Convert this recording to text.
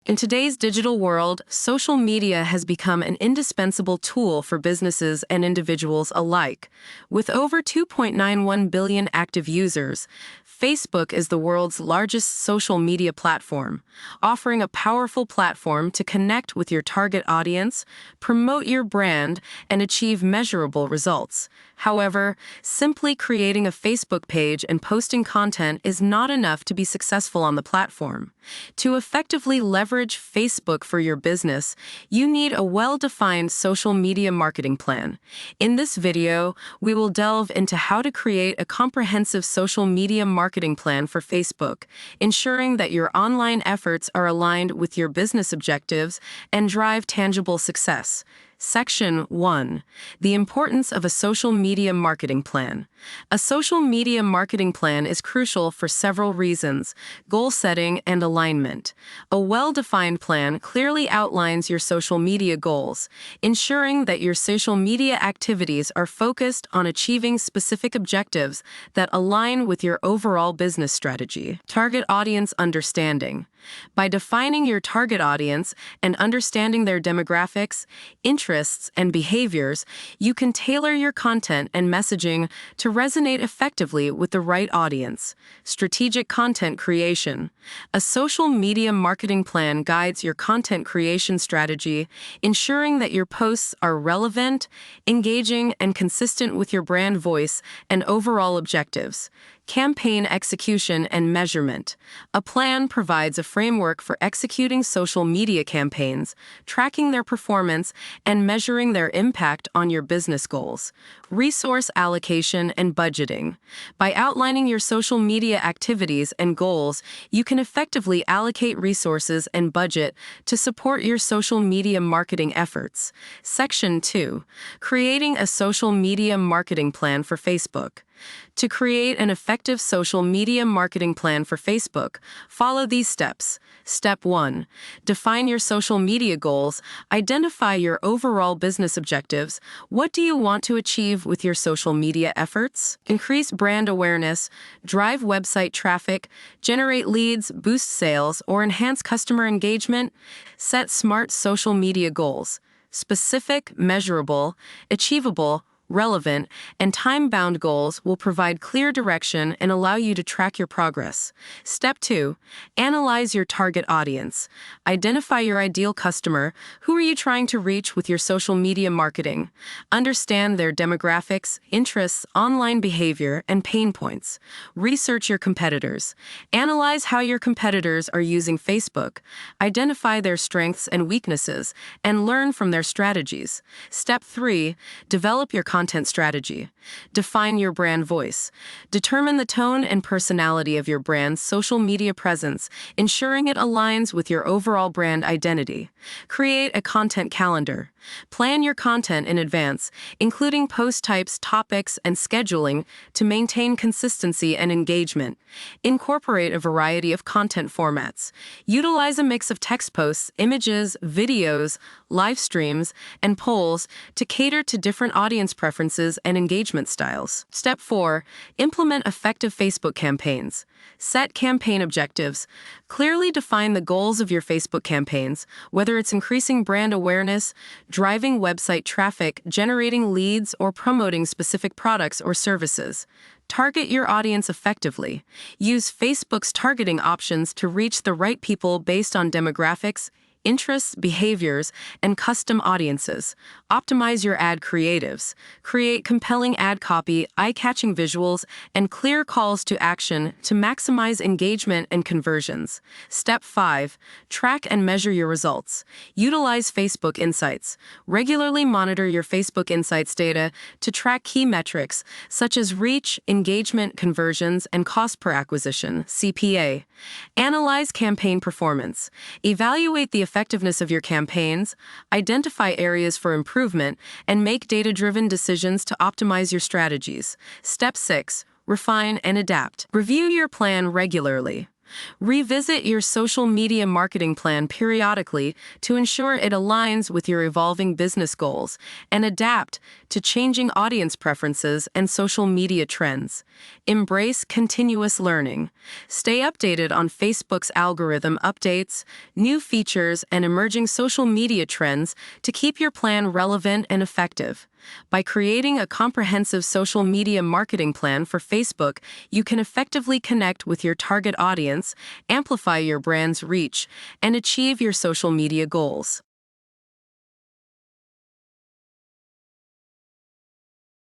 In today's digital world, social media has become an indispensable tool for businesses and individuals alike. With over 2.91 billion active users, Facebook is the world's largest social media platform, offering a powerful platform to connect with your target audience, promote your brand, and achieve measurable results. However, simply creating a Facebook page and posting content is not enough to be successful on the platform. To effectively leverage Facebook for your business, you need a well-defined social media marketing plan. In this video, we will delve into how to create a comprehensive social media marketing plan for Facebook, ensuring that your online efforts are aligned with your business objectives and drive tangible success. Section 1. The importance of a social media marketing plan. A social media marketing plan is crucial for several reasons: goal setting and alignment. A well-defined plan clearly outlines your social media goals, ensuring that your social media activities are focused on achieving specific objectives that align with your overall business strategy. Target audience understanding. By defining your target audience and understanding their demographics, interests, and behaviors, you can tailor your content and messaging to resonate effectively with the right audience. Strategic content creation. A social media marketing plan guides your content creation strategy, ensuring that your posts are relevant, engaging, and consistent with your brand voice and overall objectives. Campaign execution and measurement. A plan provides a framework for executing social media campaigns, tracking their performance, and measuring their impact on your business goals. Resource allocation and budgeting. By outlining your social media activities and goals, you can effectively allocate resources and budget to support your social media marketing efforts. Section 2. Creating a social media marketing plan for Facebook. To create an effective social media marketing plan for Facebook, follow these steps. Step 1. Define your social media goals. Identify your overall business objectives. What do you want to achieve with your social media efforts? Increase brand awareness, drive website traffic, generate leads, boost sales, or enhance customer engagement. Set SMART social media goals: specific, measurable, achievable, relevant, and time-bound goals will provide clear direction and allow you to track your progress. Step 2. Analyze your target audience. Identify your ideal customer. Who are you trying to reach with your social media marketing? Understand their demographics, interests, online behavior, and pain points. Research your competitors. Analyze how your competitors are using Facebook. Identify their strengths and weaknesses, and learn from their strategies. Step 3. Develop your content strategy. Define your brand voice. Determine the tone and personality of your brand's social media presence, ensuring it aligns with your overall brand identity. Create a content calendar. Plan your content in advance, including post types, topics, and scheduling to maintain consistency and engagement. Incorporate a variety of content formats. Utilize a mix of text posts, images, videos, live streams, and polls to cater to different audience preferences and engagement styles. Step 4. Implement effective Facebook campaigns. Set campaign objectives. Clearly define the goals of your Facebook campaigns, whether it's increasing brand awareness, driving website traffic, generating leads, or promoting specific products or services. Target your audience effectively. Use Facebook's targeting options to reach the right people based on demographics, interests, behaviors, and custom audiences. Optimize your ad creatives. Create compelling ad copy, eye-catching visuals, and clear calls to action to maximize engagement and conversions. Step 5. Track and measure your results. Utilize Facebook Insights. Regularly monitor your Facebook Insights data to track key metrics such as reach, engagement, conversions, and cost per acquisition, CPA. Analyze campaign performance. Evaluate the effectiveness of your campaigns, identify areas for improvement, and make data-driven decisions to optimize your strategies. Step 6. Refine and adapt. Review your plan regularly. Revisit your social media marketing plan periodically to ensure it aligns with your evolving business goals, and adapt to changing audience preferences and social media trends. Embrace continuous learning. Stay updated on Facebook's algorithm updates, new features, and emerging social media trends to keep your plan relevant and effective. By creating a comprehensive social media marketing plan for Facebook, you can effectively connect with your target audience, amplify your brand's reach, and achieve your social media goals.